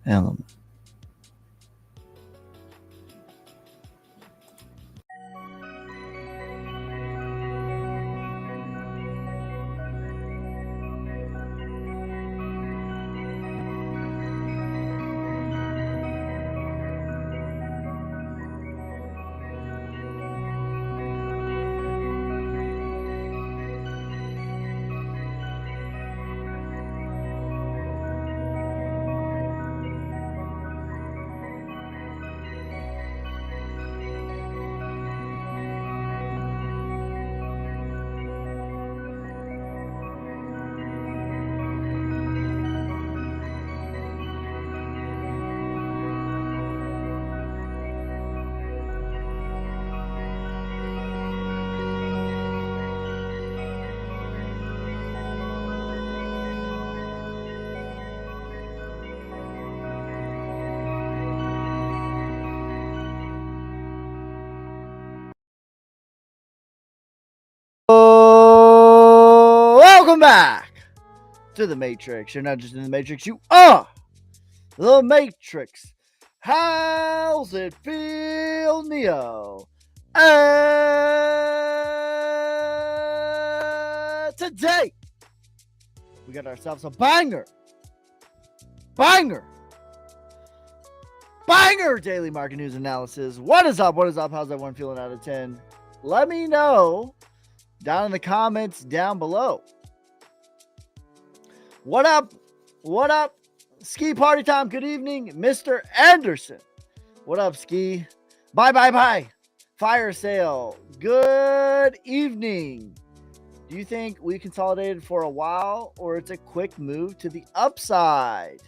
Element. Oh, welcome back to the Matrix. You're not just in the Matrix, you are the Matrix. How's it feel, Neo? Today, we got ourselves a banger daily market news analysis. What is up? How's everyone feeling out of 10? Let me know down in the comments down below. What up? Ski party time. Good evening, Mr. Anderson. What up, Ski? Bye. Fire sale. Good evening. Do you think we consolidated for a while or it's a quick move to the upside?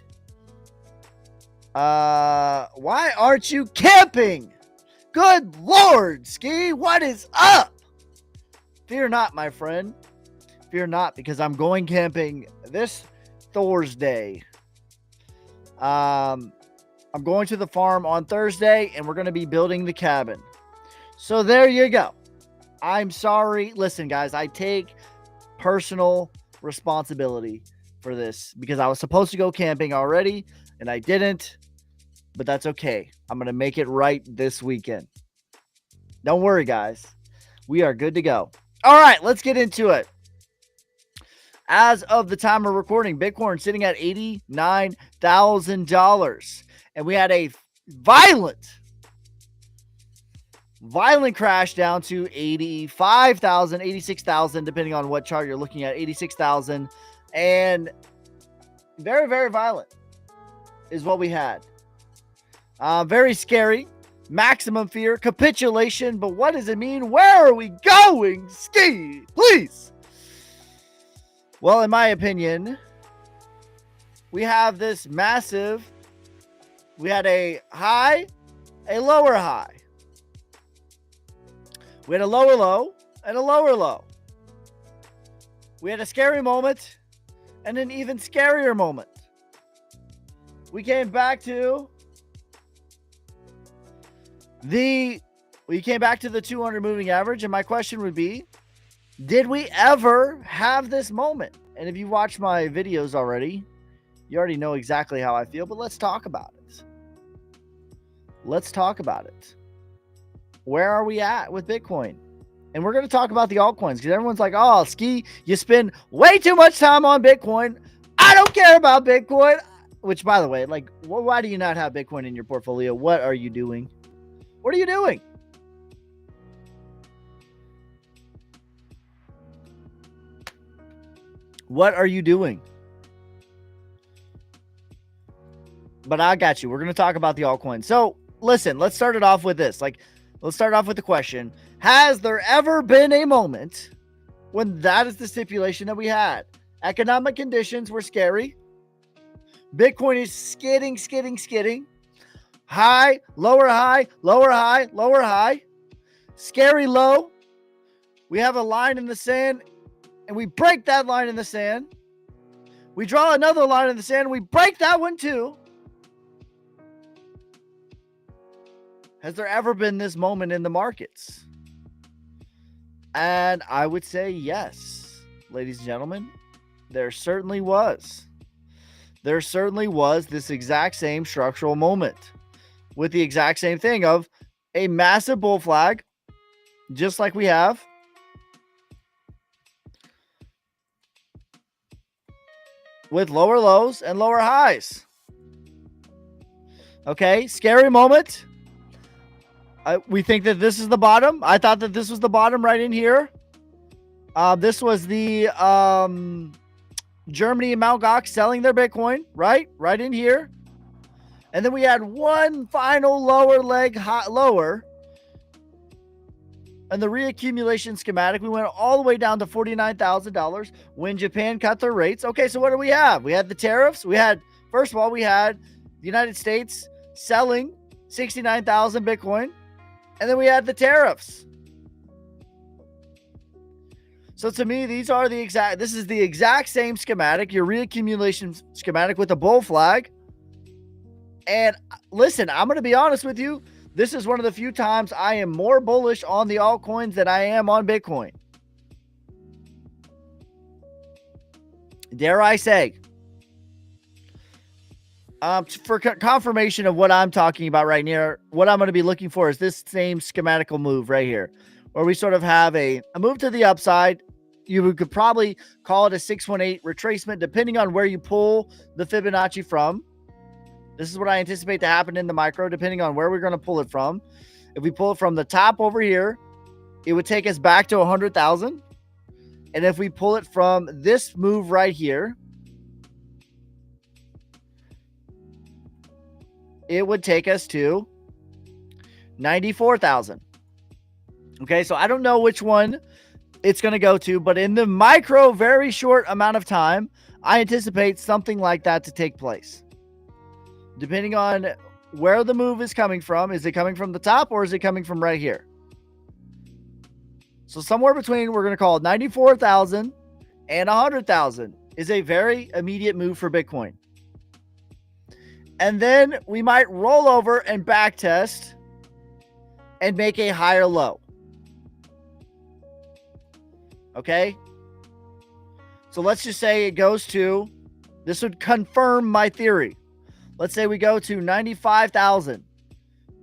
Why aren't you camping? Good Lord, Ski, what is up? Fear not, my friend. Fear not, because I'm going camping this Thursday. I'm going to the farm on Thursday, and we're going to be building the cabin. So there you go. I'm sorry. Listen, guys, I take personal responsibility for this because I was supposed to go camping already, and I didn't. But that's okay. I'm going to make it right this weekend. Don't worry, guys. We are good to go. All right, let's get into it. As of the time of recording, Bitcoin sitting at $89,000. And we had a violent crash down to 85,000, 86,000, depending on what chart you're looking at, 86,000. And very, very violent is what we had. Very scary. Maximum fear. Capitulation. But what does it mean? Where are we going? Ski, please. Well, in my opinion, we have this massive. We had a high, a lower high. We had a lower low and a lower low. We had a scary moment and an even scarier moment. We came back to the 200 moving average, and my question would be, did we ever have this moment? And if you watched my videos already, you already know exactly how I feel, but let's talk about it. Where are we at with Bitcoin? And we're going to talk about the altcoins because everyone's like, oh, Ski, you spend way too much time on Bitcoin. I don't care about Bitcoin. Which, by the way, like, why do you not have Bitcoin in your portfolio? What are you doing? What are you doing? What are you doing? But I got you. We're going to talk about the altcoin. So listen, let's start it off with this. Let's start off with the question. Has there ever been a moment when that is the stipulation that we had? Economic conditions were scary. Bitcoin is skidding. High, lower high, lower high, lower high. Scary low. We have a line in the sand, and we break that line in the sand. We draw another line in the sand, and we break that one too. Has there ever been this moment in the markets? And I would say yes, ladies and gentlemen. There certainly was. There certainly was this exact same structural moment with the exact same thing of a massive bull flag, just like we have. With lower lows and lower highs. Okay, scary moment. We think that this is the bottom. I thought that this was the bottom right in here. This was the Germany and Mt. Gox selling their Bitcoin, right? Right in here. And then we had one final lower leg lower. And the reaccumulation schematic, we went all the way down to $49,000 when Japan cut their rates. Okay, so what do we have? We had the tariffs. First of all, we had the United States selling 69,000 Bitcoin. And then we had the tariffs. So to me, this is the exact same schematic, your reaccumulation schematic with a bull flag. And listen, I'm going to be honest with you. This is one of the few times I am more bullish on the altcoins than I am on Bitcoin. Dare I say. For confirmation of what I'm talking about right here, what I'm going to be looking for is this same schematical move right here, where we sort of have a move to the upside. You could probably call it a 618 retracement, depending on where you pull the Fibonacci from. This is what I anticipate to happen in the micro, depending on where we're going to pull it from. If we pull it from the top over here, it would take us back to 100,000. And if we pull it from this move right here, it would take us to 94,000. Okay, so I don't know which one it's going to go to, but in the micro, very short amount of time, I anticipate something like that to take place. Depending on where the move is coming from. Is it coming from the top or is it coming from right here? So somewhere between, we're going to call it 94,000 and 100,000 is a very immediate move for Bitcoin. And then we might roll over and back test and make a higher low. Okay. So let's just say it goes to, this would confirm my theory. Let's say we go to 95,000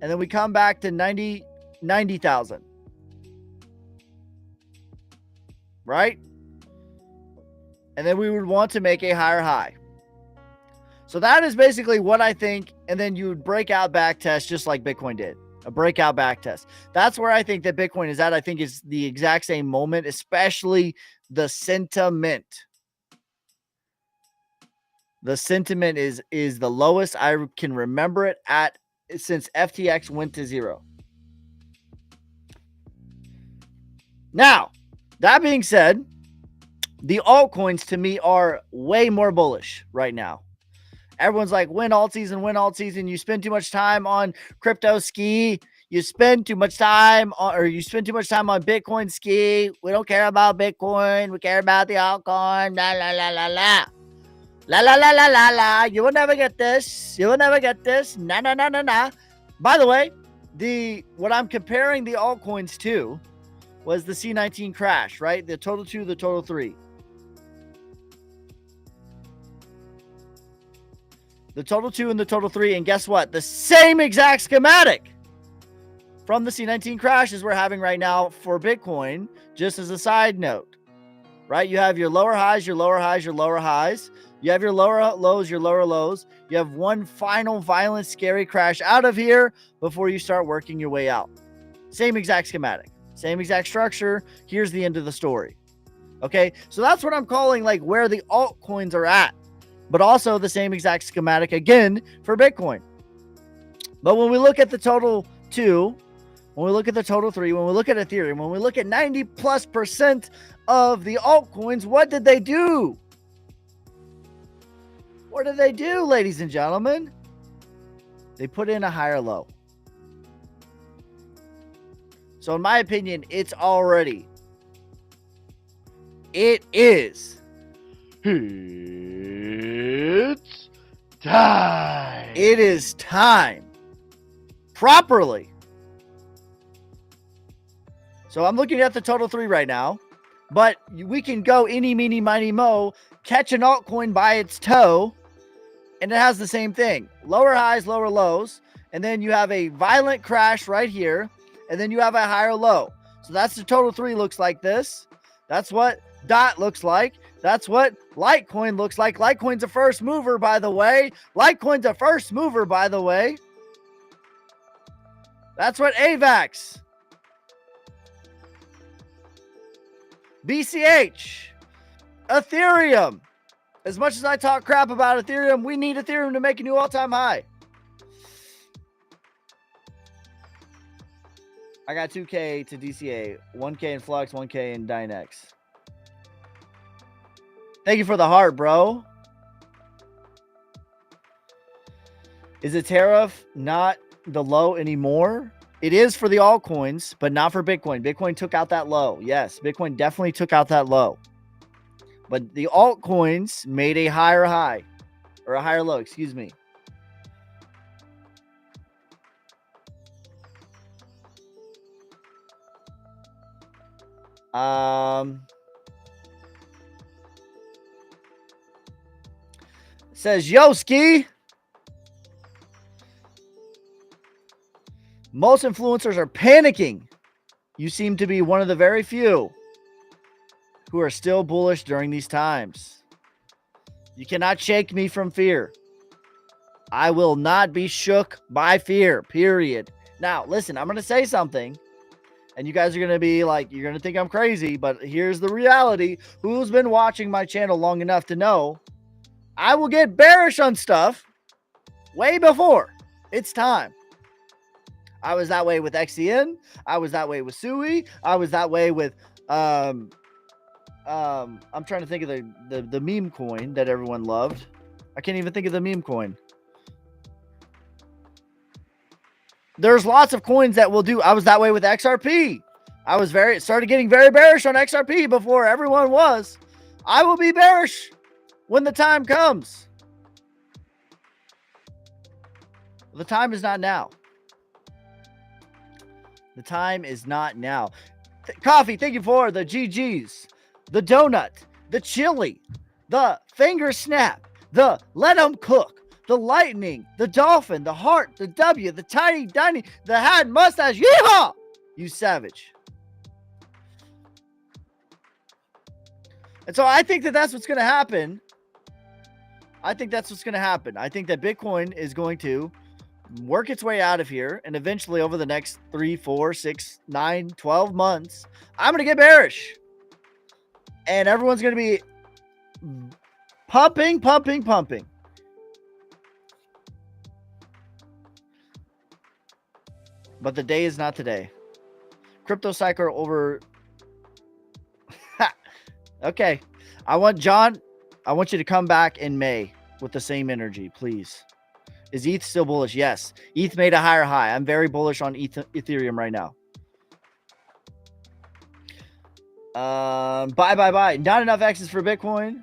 and then we come back to 90,000. Right? And then we would want to make a higher high. So that is basically what I think. And then you would break out back test just like Bitcoin did. A breakout back test. That's where I think that Bitcoin is at. I think it's the exact same moment, especially the sentiment. The sentiment is the lowest I can remember it at since FTX went to zero. Now, that being said, the altcoins to me are way more bullish right now. Everyone's like, win alt season. You spend too much time on crypto ski. You spend too much time on Bitcoin ski. We don't care about Bitcoin. We care about the altcoin. La, la, la, la, la. La, la, la, la, la, la. You will never get this. You will never get this. Na, na, na, na, na. By the way, what I'm comparing the altcoins to was the C19 crash, right? The total 2, the total 3. The total 2 and the total 3. And guess what? The same exact schematic from the C19 crash as we're having right now for Bitcoin, just as a side note, right? You have your lower highs, your lower highs, your lower highs. You have your lower lows, your lower lows. You have one final violent, scary crash out of here before you start working your way out. Same exact schematic, same exact structure. Here's the end of the story. Okay, so that's what I'm calling like where the altcoins are at, but also the same exact schematic again for Bitcoin. But when we look at the total 2, when we look at the total 3, when we look at Ethereum, when we look at 90+% of the altcoins, what did they do? What did they do, ladies and gentlemen? They put in a higher low. So in my opinion, it is. It's time. It is time. Properly. So I'm looking at the total 3 right now. But we can go eeny, meeny, miny, mo, catch an altcoin by its toe, and it has the same thing. Lower highs, lower lows, and then you have a violent crash right here, and then you have a higher low. So that's the total 3 looks like this. That's what DOT looks like. That's what Litecoin looks like. Litecoin's a first mover, by the way. Litecoin's a first mover, by the way. That's what AVAX. BCH. Ethereum. As much as I talk crap about Ethereum, we need Ethereum to make a new all-time high. I got 2K to DCA, 1K in Flux, 1K in Dynex. Thank you for the heart, bro. Is a tariff not the low anymore? It is for the altcoins, but not for Bitcoin. Bitcoin took out that low. Yes, Bitcoin definitely took out that low. But the altcoins made a higher high, or a higher low, excuse me. Says Yoski. Most influencers are panicking. You seem to be one of the very few who are still bullish during these times. You cannot shake me from fear. I will not be shook by fear, period. Now, listen, I'm going to say something, and you guys are going to be like, you're going to think I'm crazy, but here's the reality. Who's been watching my channel long enough to know I will get bearish on stuff way before it's time. I was that way with XCN. I was that way with Sui. I was that way with I'm trying to think of the meme coin that everyone loved. I can't even think of the meme coin. There's lots of coins that will do. I was that way with XRP. I was started getting very bearish on XRP before everyone was. I will be bearish when the time comes. The time is not now. The time is not now. Coffee, thank you for the GGs, the donut, the chili, the finger snap, the let 'em cook, the lightning, the dolphin, the heart, the W, the tiny, the hat, mustache. Yeehaw! You savage. And so I think that that's what's going to happen. I think that's what's going to happen. I think that Bitcoin is going to work its way out of here, and eventually over the next 3, 4, 6, 9, 12 months, I'm going to get bearish. And everyone's going to be pumping. But the day is not today. Crypto cycle over. Okay. I want you to come back in May with the same energy, please. Is ETH still bullish? Yes. ETH made a higher high. I'm very bullish on Ethereum right now. Bye. Not enough X's for Bitcoin.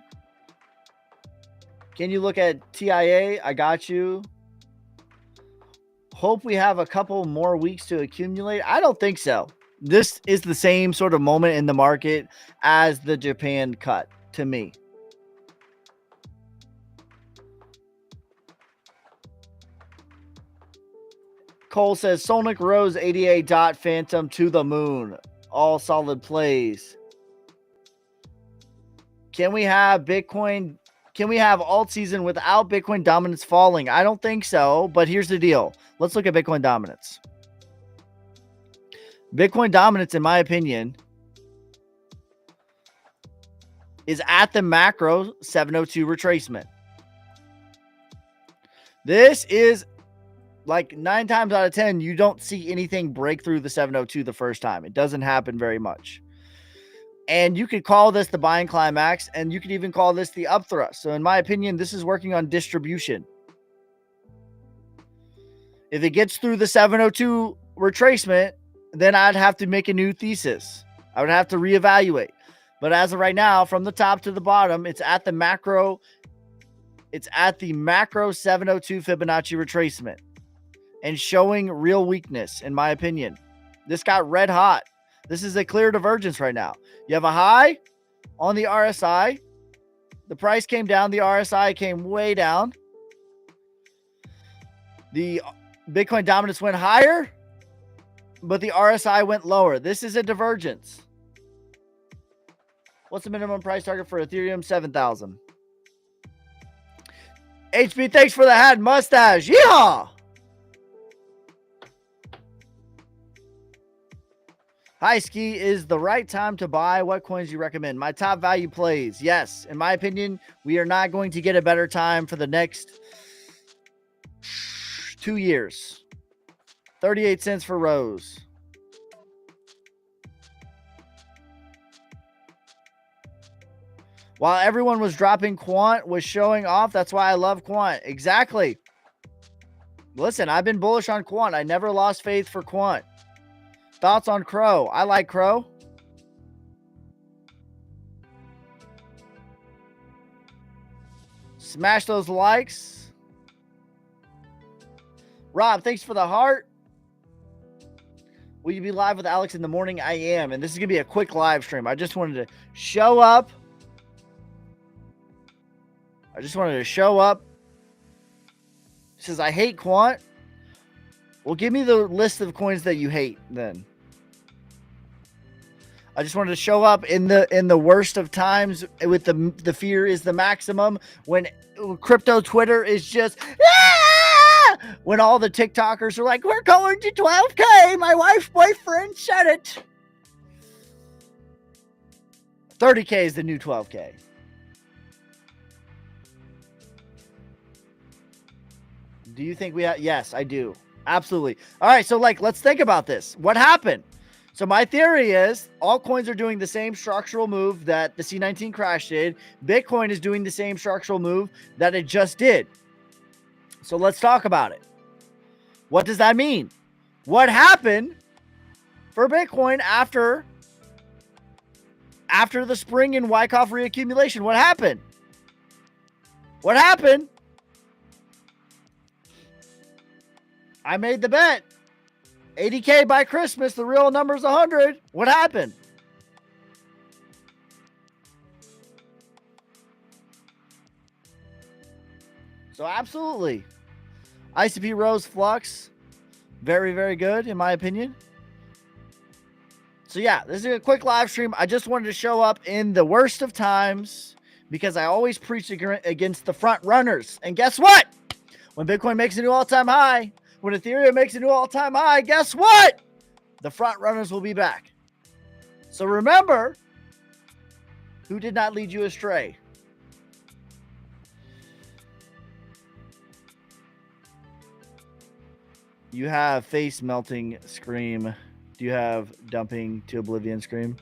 Can you look at TIA? I got you. Hope we have a couple more weeks to accumulate. I don't think so. This is the same sort of moment in the market as the Japan cut to me. Cole says Sonic Rose 88 dot Phantom to the moon. All solid plays. Can we have Bitcoin? Can we have alt season without Bitcoin dominance falling? I don't think so, but here's the deal. Let's look at Bitcoin dominance. Bitcoin dominance, in my opinion, is at the macro 702 retracement. This is like 9 times out of 10, you don't see anything break through the 702 the first time. It doesn't happen very much. And you could call this the buying climax, and you could even call this the up thrust. So in my opinion, this is working on distribution. If it gets through the 702 retracement, then I'd have to make a new thesis. I would have to reevaluate. But as of right now, from the top to the bottom, it's at the macro. It's at the macro 702 Fibonacci retracement and showing real weakness, in my opinion. This got red hot. This is a clear divergence right now. You have a high on the RSI. The price came down. The RSI came way down. The Bitcoin dominance went higher, but the RSI went lower. This is a divergence. What's the minimum price target for Ethereum? 7,000. HB, thanks for the hat and mustache. Yeehaw! Hi, Ski. Is the right time to buy? What coins do you recommend? My top value plays. Yes. In my opinion, we are not going to get a better time for the next 2 years. 38 cents for Rose. While everyone was dropping Quant, was showing off. That's why I love Quant. Exactly. Listen, I've been bullish on Quant. I never lost faith for Quant. Thoughts on Crow? I like Crow. Smash those likes. Rob, thanks for the heart. Will you be live with Alex in the morning? I am. And this is going to be a quick live stream. I just wanted to show up. Says, I hate Quant. Well, give me the list of coins that you hate then. I just wanted to show up in the worst of times with the fear is the maximum, when crypto Twitter is just when all the TikTokers are like, we're going to 12K. My boyfriend said it. 30K is the new 12K. Do you think we have? Yes, I do. Absolutely. All right. So let's think about this. What happened? So my theory is altcoins are doing the same structural move that the C19 crash did. Bitcoin is doing the same structural move that it just did. So let's talk about it. What does that mean? What happened for Bitcoin after the spring and Wyckoff reaccumulation? What happened? What happened? I made the bet. 80K by Christmas. The real number's 100. What happened? So absolutely. ICP Rose Flux. Very, very good in my opinion. So yeah, this is a quick live stream. I just wanted to show up in the worst of times because I always preach against the front runners. And guess what? When Bitcoin makes a new all-time high, when Ethereum makes a new all-time high, guess what? The front runners will be back. So remember, who did not lead you astray? You have face melting scream. Do you have dumping to oblivion scream?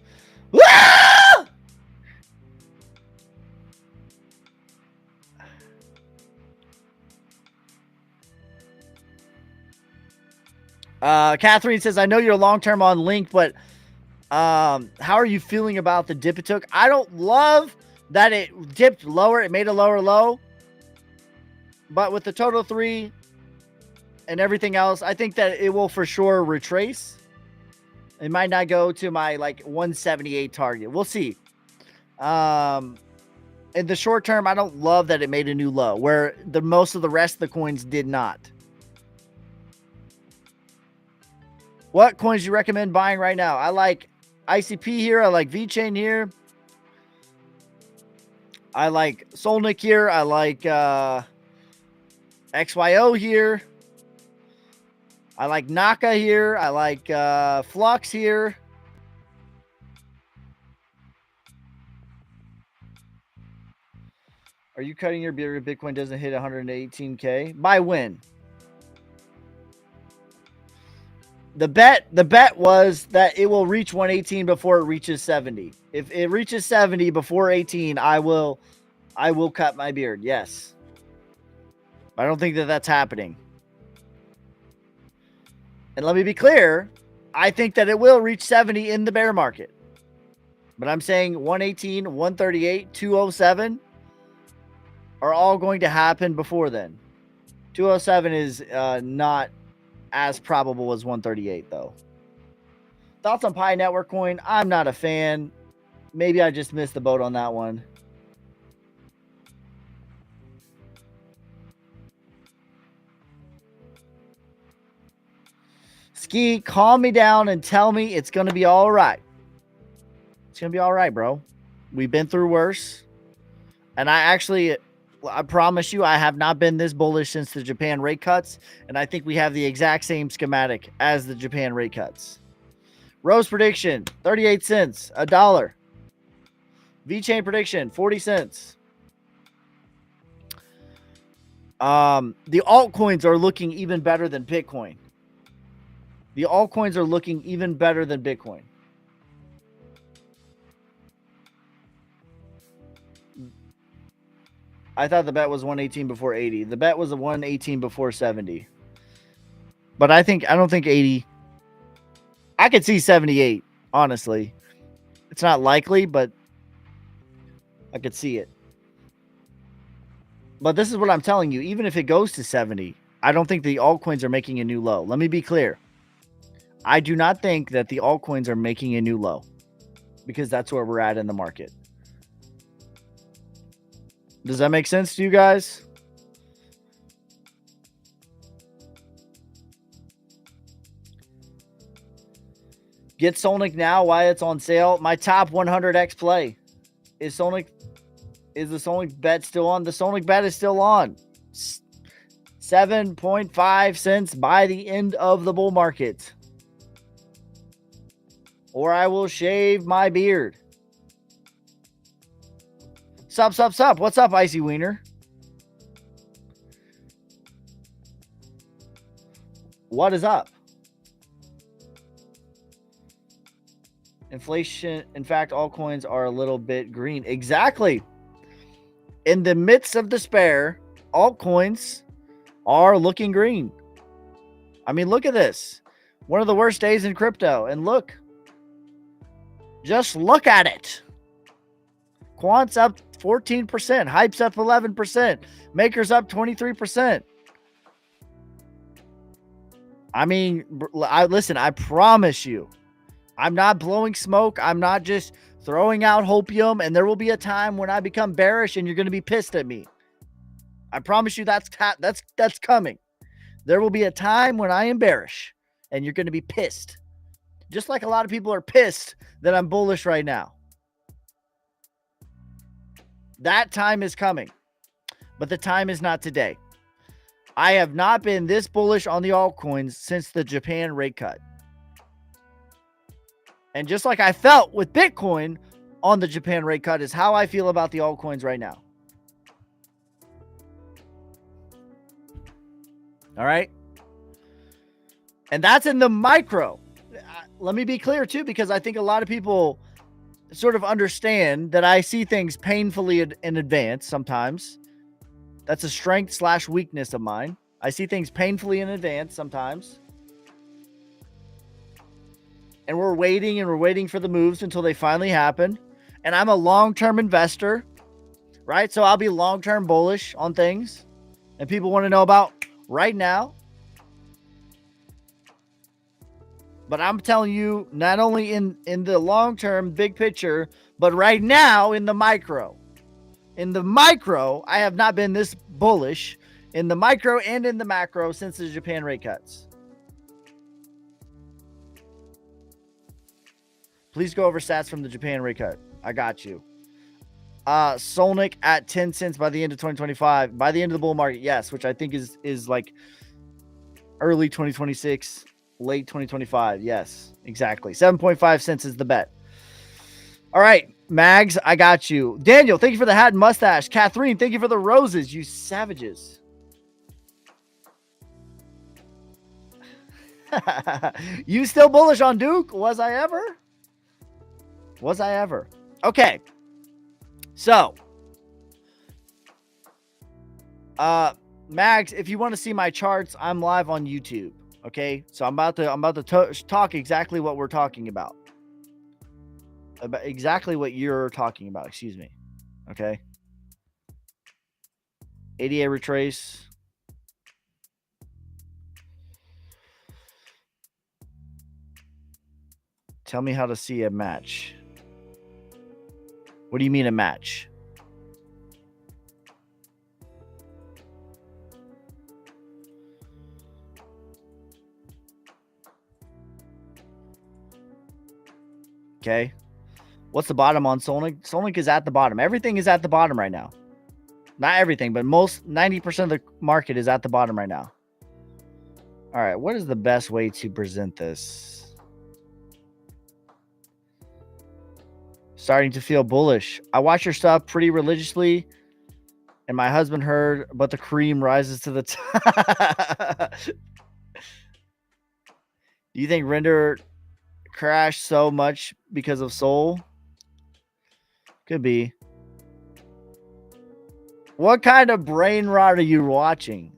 Catherine says, I know you're long-term on Link, but how are you feeling about the dip it took? I don't love that it dipped lower. It made a lower low. But with the total 3 and everything else, I think that it will for sure retrace. It might not go to my 178 target. We'll see. In the short term, I don't love that it made a new low where most of the rest of the coins did not. What coins do you recommend buying right now? I like ICP here. I like VeChain here. I like Solnik here. I like XYO here. I like Naka here. I like Flux here. Are you cutting your beer if Bitcoin doesn't hit 118K? By when? The bet was that it will reach 118 before it reaches 70. If it reaches 70 before 18, I will cut my beard. Yes. I don't think that that's happening. And let me be clear, I think that it will reach 70 in the bear market. But I'm saying 118, 138, 207 are all going to happen before then. 207 is not as probable as 138 though. Thoughts on Pi Network coin? I'm not a fan. Maybe I just missed the boat on that one. Ski, calm me down and tell me it's going to be all right. It's going to be all right, bro. We've been through worse. And I promise you, I have not been this bullish since the Japan rate cuts. And I think we have the exact same schematic as the Japan rate cuts. Rose prediction, 38 cents, $1. V-Chain prediction, 40 cents. The altcoins are looking even better than Bitcoin. The altcoins are looking even better than Bitcoin. I thought the bet was 118 before 80. The bet was a 118 before 70. But I don't think 80. I could see 78, honestly. It's not likely, but I could see it. But this is what I'm telling you. Even if it goes to 70, I don't think the altcoins are making a new low. Let me be clear. I do not think that the altcoins are making a new low because that's where we're at in the market. Does that make sense to you guys? Get Solnic now while it's on sale. My top 100x play. Is the Solnic bet still on? The Solnic bet is still on. 7.5 cents by the end of the bull market. Or I will shave my beard. Sup. What's up, Icy Wiener? What is up? Inflation. In fact, altcoins are a little bit green. Exactly. In the midst of despair, altcoins are looking green. I mean, look at this. One of the worst days in crypto. And look. Just look at it. Quant's up 14%. Hype's up 11%. Maker's up 23%. I mean, listen, I promise you. I'm not blowing smoke. I'm not just throwing out hopium. And there will be a time when I become bearish and you're going to be pissed at me. I promise you that's coming. There will be a time when I am bearish and you're going to be pissed. Just like a lot of people are pissed that I'm bullish right now. That time is coming. But the time is not today. I have not been this bullish on the altcoins since the Japan rate cut. And just like I felt with Bitcoin on the Japan rate cut is how I feel about the altcoins right now. All right. And that's in the micro. Let me be clear too, because I think a lot of people sort of understand that I see things painfully in advance sometimes. That's a strength / weakness of mine. I see things painfully in advance sometimes. And we're waiting for the moves until they finally happen. And I'm a long-term investor, right? So I'll be long-term bullish on things. And people want to know about right now. But I'm telling you, not only in the long-term big picture, but right now in the micro. In the micro, I have not been this bullish in the micro and in the macro since the Japan rate cuts. Please go over stats from the Japan rate cut. I got you. Solnic at 10 cents by the end of 2025. By the end of the bull market, yes, which I think is like early 2026, late 2025. Yes, exactly. 7.5 cents is the bet. All right, Mags, I got you. Daniel, thank you for the hat and mustache. Catherine, thank you for the roses, you savages. You still bullish on Duke? Was I ever? Okay. So, Mags, if you want to see my charts, I'm live on YouTube. Okay, so I'm about to talk exactly what we're talking about. About exactly what you're talking about. Excuse me. Okay. ADA retrace. Tell me how to see a match. What do you mean a match? Okay. What's the bottom on Solnik? Solnik is at the bottom. Everything is at the bottom right now. Not everything, but 90% of the market is at the bottom right now. All right. What is the best way to present this? Starting to feel bullish. I watch your stuff pretty religiously, and my husband heard, but the cream rises to the top. Do you think Render crashed so much because of Sol? Could be. What kind of brain rot are you watching?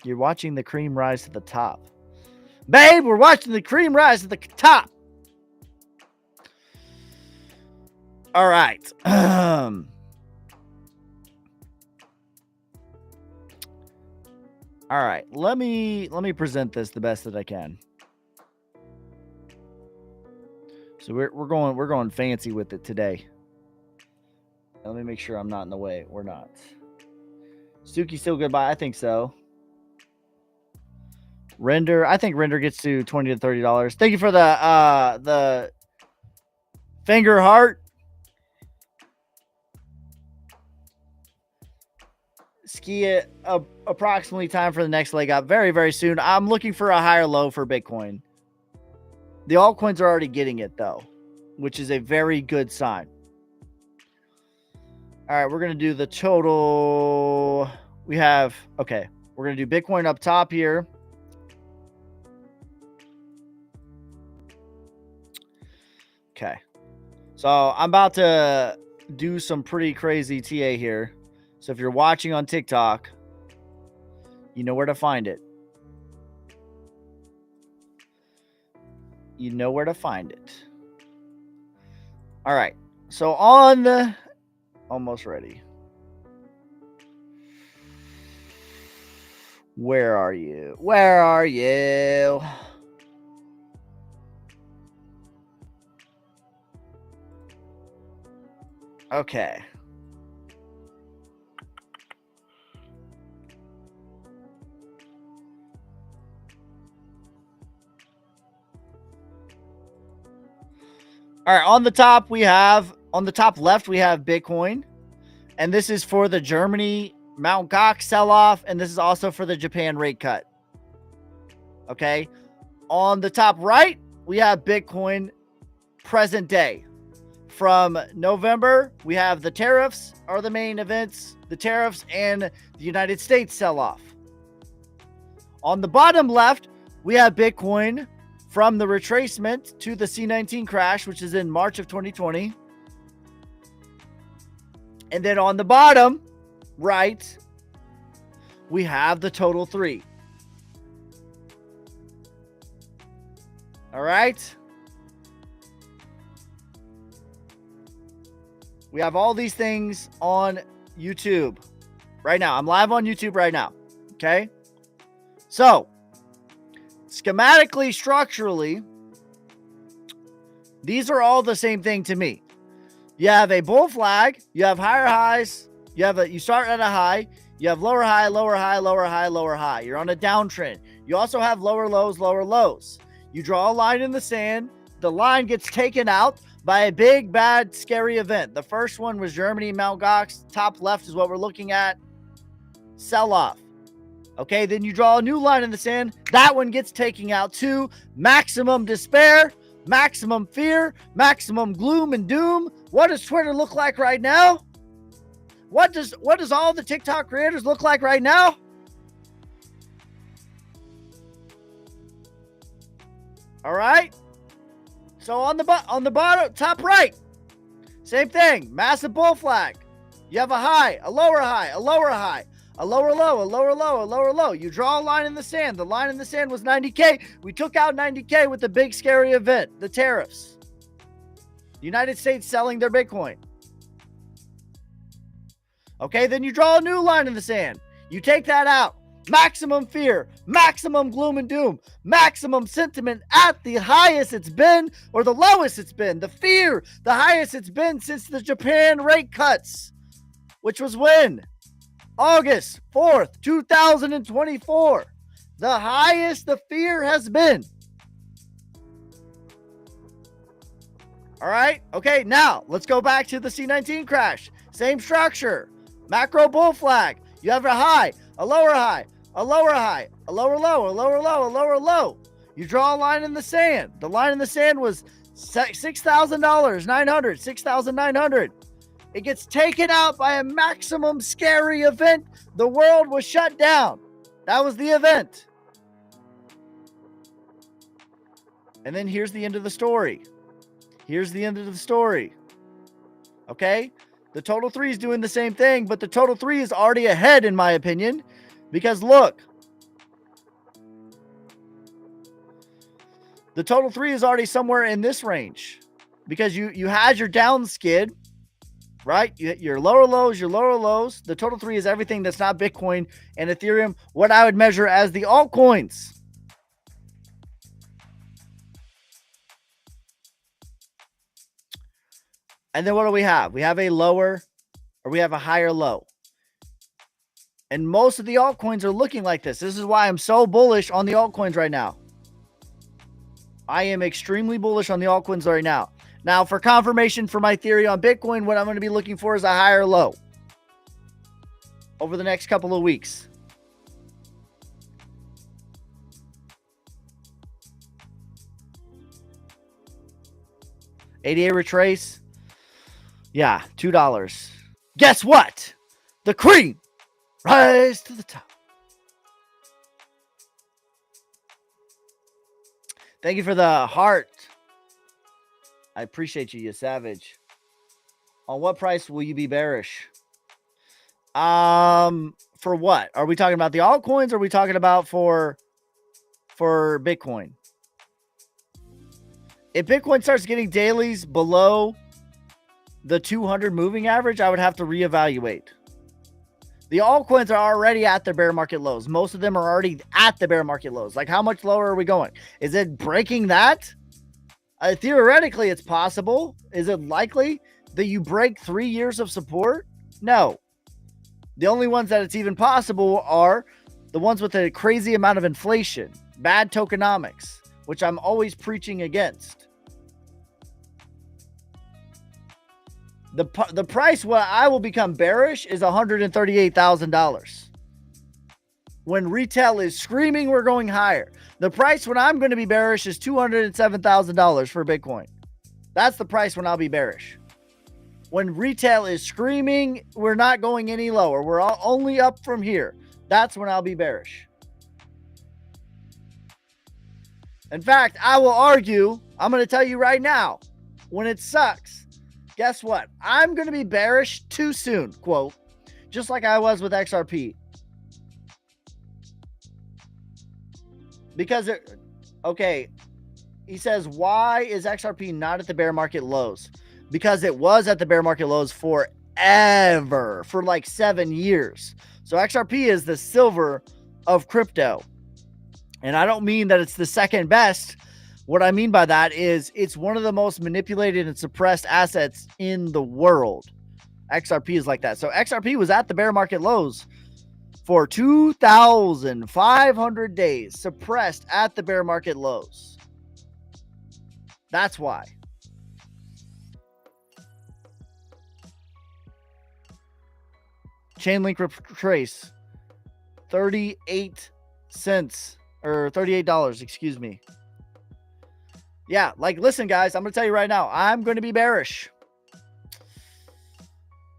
You're watching the cream rise to the top. Babe, we're watching the cream rise to the top. All right. All right. Let me present this the best that I can. So we're going fancy with it today. Let me make sure I'm not in the way. We're not. Suki still goodbye. I think so. Render. I think Render gets to $20 to $30. Thank you for the finger heart. Ski it approximately time for the next leg up very, very soon. I'm looking for a higher low for Bitcoin. The altcoins are already getting it though, which is a very good sign. All right, we're going to do the total. We're going to do Bitcoin up top here. Okay. So I'm about to do some pretty crazy TA here. So if you're watching on TikTok, you know where to find it. You know where to find it. All right. So on the... Almost ready. Where are you? Where are you? Okay. All right, on the top left we have Bitcoin, and this is for the Germany Mt. Gox sell-off, and this is also for the Japan rate cut. Okay, on the top right we have Bitcoin present day. From November, we have the tariffs are the main events, the tariffs and the United States sell-off. On the bottom left, we have Bitcoin from the retracement to the C19 crash, which is in March of 2020. And then on the bottom right, we have the total 3. All right. We have all these things on YouTube right now. I'm live on YouTube right now. Okay. So schematically, structurally, these are all the same thing to me. You have a bull flag, you have higher highs, you start at a high, you have lower high, lower high, lower high, lower high. You're on a downtrend. You also have lower lows, lower lows. You draw a line in the sand, the line gets taken out by a big, bad, scary event. The first one was Germany, Mt. Gox. Top left is what we're looking at. Sell-off. Okay, then you draw a new line in the sand. That one gets taken out too. Maximum despair, maximum fear, maximum gloom and doom. What does Twitter look like right now? What does all the TikTok creators look like right now? All right. So on the bottom, top right, same thing. Massive bull flag. You have a high, a lower high, a lower high, a lower low, a lower low, a lower low. You draw a line in the sand. The line in the sand was 90K. We took out 90K with the big scary event, the tariffs. The United States selling their Bitcoin. Okay, then you draw a new line in the sand. You take that out. maximum fear, maximum gloom and doom, maximum sentiment at the highest it's been or the lowest it's been. The fear, the highest it's been since the Japan rate cuts, which was when? August 4th, 2024. The highest the fear has been. All right. Okay. Now let's go back to the C19 crash. Same structure. Macro bull flag. You have a high, a lower high, a lower high, a lower low, a lower low, a lower low. You draw a line in the sand. The line in the sand was $6,000, 900, 6,900. It gets taken out by a maximum scary event. The world was shut down. That was the event. And then here's the end of the story. Here's the end of the story. Okay? The Total 3 is doing the same thing, but the Total 3 is already ahead, in my opinion, because look, the Total 3 is already somewhere in this range because you had your down skid, right? Your lower lows, your lower lows. The Total 3 is everything that's not Bitcoin and Ethereum, what I would measure as the altcoins. And then what do we have? We have a lower or we have a higher low. And most of the altcoins are looking like this. This is why I'm so bullish on the altcoins right now. I am extremely bullish on the altcoins right now. Now, for confirmation for my theory on Bitcoin, what I'm going to be looking for is a higher low over the next couple of weeks. $88 retrace. Yeah, $2. Guess what? The cream rise to the top. Thank you for the heart. I appreciate you, you savage. On what price will you be bearish? For what? Are we talking about the altcoins or are we talking about for Bitcoin? If Bitcoin starts getting dailies below the 200 moving average, I would have to reevaluate. The altcoins are already at their bear market lows. Most of them are already at the bear market lows. Like, how much lower are we going? Is it breaking that? Theoretically, it's possible. Is it likely that you break 3 years of support? No. The only ones that it's even possible are the ones with a crazy amount of inflation, bad tokenomics, which I'm always preaching against. The price where I will become bearish is $138,000. When retail is screaming, we're going higher. The price when I'm going to be bearish is $207,000 for Bitcoin. That's the price when I'll be bearish. When retail is screaming, we're not going any lower. We're only up from here. That's when I'll be bearish. In fact, I will argue, I'm going to tell you right now, when it sucks, guess what? I'm going to be bearish too soon, quote, just like I was with XRP. Because, he says, why is XRP not at the bear market lows? Because it was at the bear market lows forever, for like 7 years. So XRP is the silver of crypto. And I don't mean that it's the second best. What I mean by that is it's one of the most manipulated and suppressed assets in the world. XRP is like that. So XRP was at the bear market lows for 2,500 days, suppressed at the bear market lows. That's why. Chainlink retrace, 38 cents or $38, excuse me. Yeah, like, listen, guys, I'm going to tell you right now, I'm going to be bearish.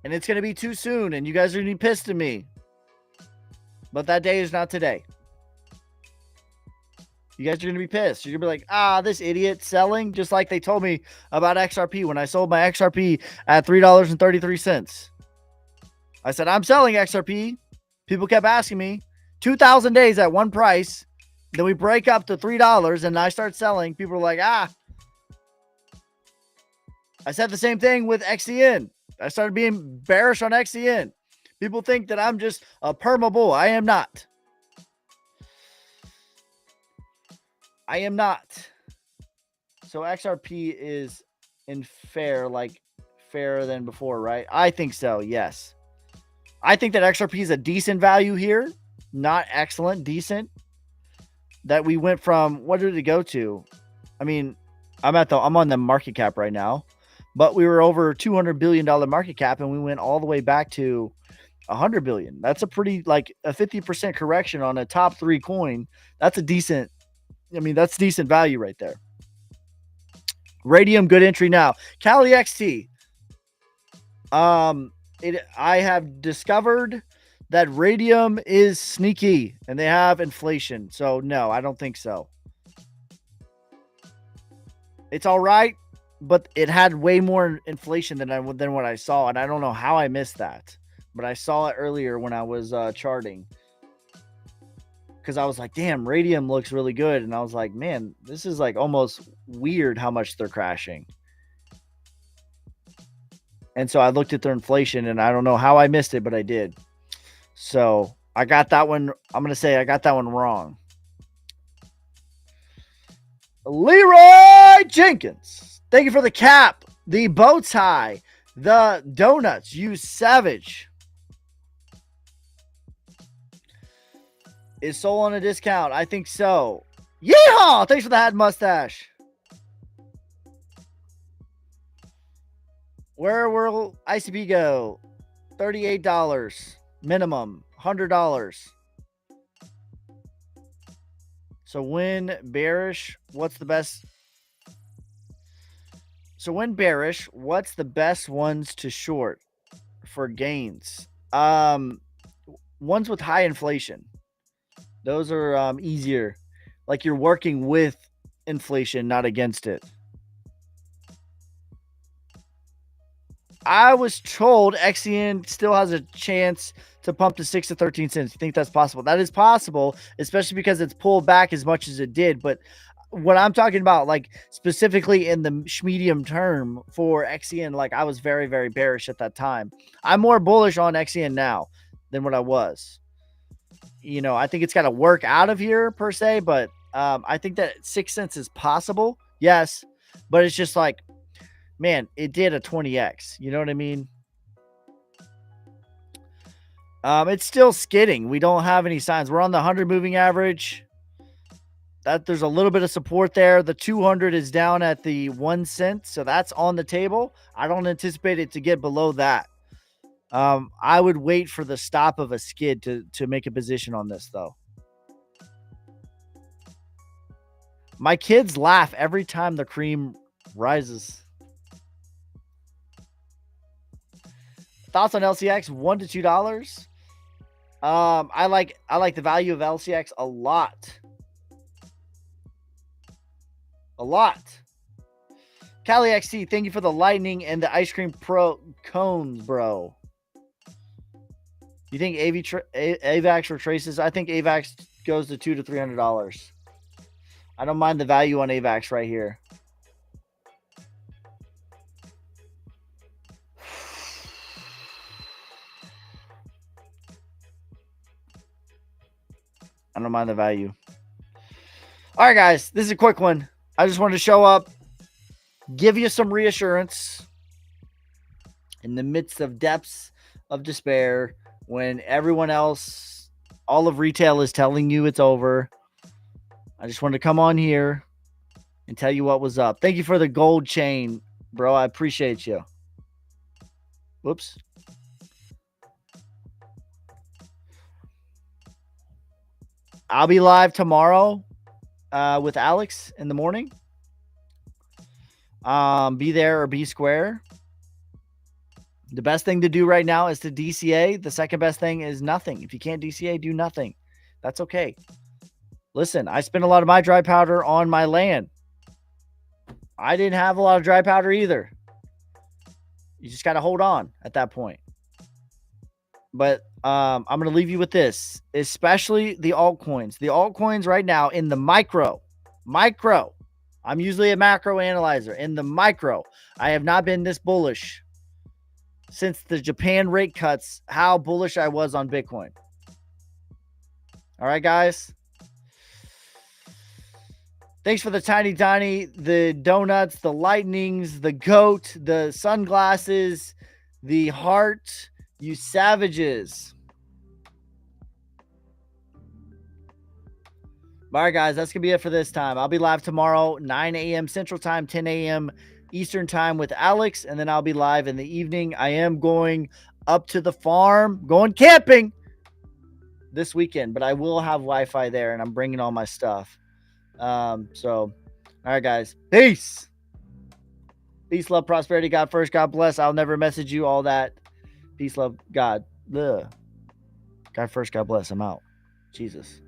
And it's going to be too soon, and you guys are going to be pissed at me. But that day is not today. You guys are going to be pissed. You're going to be like, this idiot selling, just like they told me about XRP when I sold my XRP at $3.33. I said, I'm selling XRP. People kept asking me, 2,000 days at one price. Then we break up to $3 and I start selling. People are like, I said the same thing with XCN. I started being bearish on XCN. People think that I'm just a perma bull. I am not. I am not. So XRP is in fair, like fairer than before, right? I think so, yes. I think that XRP is a decent value here. Not excellent, decent. That we went from, what did it go to? I mean, I'm on the market cap right now, but we were over $200 billion market cap and we went all the way back to 100 billion. That's a pretty, like a 50% correction on a top 3 coin. That's a decent, that's decent value right there. Radium, good entry now. Cali XT. I have discovered that radium is sneaky and they have inflation. So no, I don't think so. It's all right, but it had way more inflation than what I saw, and I don't know how I missed that. But I saw it earlier when I was charting, because I was like, damn, radium looks really good, and I was like, man, this is like almost weird how much they're crashing. And so I looked at their inflation, and I don't know how I missed it, but I did. So I got that one. I'm going to say I got that one wrong. Leroy Jenkins, thank you for the cap, the bow tie, the donuts. You savage. Is Soul on a discount? I think so. Yeehaw! Thanks for the hat and mustache. Where will ICP go? $38 minimum, $100. So when bearish, what's the best? So when bearish, what's the best ones to short for gains? Ones with high inflation. Those are easier. Like you're working with inflation, not against it. I was told XCN still has a chance to pump to 6 to 13 cents. You think that's possible? That is possible, especially because it's pulled back as much as it did. But what I'm talking about, like specifically in the medium term for XCN, like I was very, very bearish at that time. I'm more bullish on XCN now than what I was. You know, I think it's got to work out of here per se, but I think that 6 cents is possible. Yes, but it's just like, man, it did a 20x. You know what I mean? It's still skidding. We don't have any signs. We're on the 100 moving average. That there's a little bit of support there. The 200 is down at the 1 cent, so that's on the table. I don't anticipate it to get below that. I would wait for the stop of a skid to make a position on this, though. My kids laugh every time the cream rises. Thoughts on LCX? $1 to $2. I like the value of LCX a lot. A lot. Cali XT, thank you for the lightning and the ice cream pro cones, bro. You think AVAX retraces? I think AVAX goes to $200 to $300. I don't mind the value on AVAX right here. I don't mind the value. All right, guys, this is a quick one. I just wanted to show up, give you some reassurance in the midst of depths of despair when everyone else, all of retail is telling you it's over. I just wanted to come on here and tell you what was up. Thank you for the gold chain, bro. I appreciate you. Whoops. I'll be live tomorrow with Alex in the morning. Be there or be square. The best thing to do right now is to DCA. The second best thing is nothing. If you can't DCA, do nothing. That's okay. Listen, I spent a lot of my dry powder on my land. I didn't have a lot of dry powder either. You just got to hold on at that point. But I'm going to leave you with this, especially the altcoins. The altcoins right now in the micro. I'm usually a macro analyzer. In the micro, I have not been this bullish since the Japan rate cuts, how bullish I was on Bitcoin. All right, guys. Thanks for the tiny, the donuts, the lightnings, the goat, the sunglasses, the heart, you savages. All right, guys, that's going to be it for this time. I'll be live tomorrow, 9 a.m. Central Time, 10 a.m. Eastern Time with Alex, and then I'll be live in the evening. I am going up to the farm, going camping this weekend, but I will have Wi-Fi there, and I'm bringing all my stuff. All right, guys, peace. Peace, love, prosperity, God first, God bless. I'll never message you all that. Peace, love, God. Ugh. God first, God bless. I'm out. Jesus.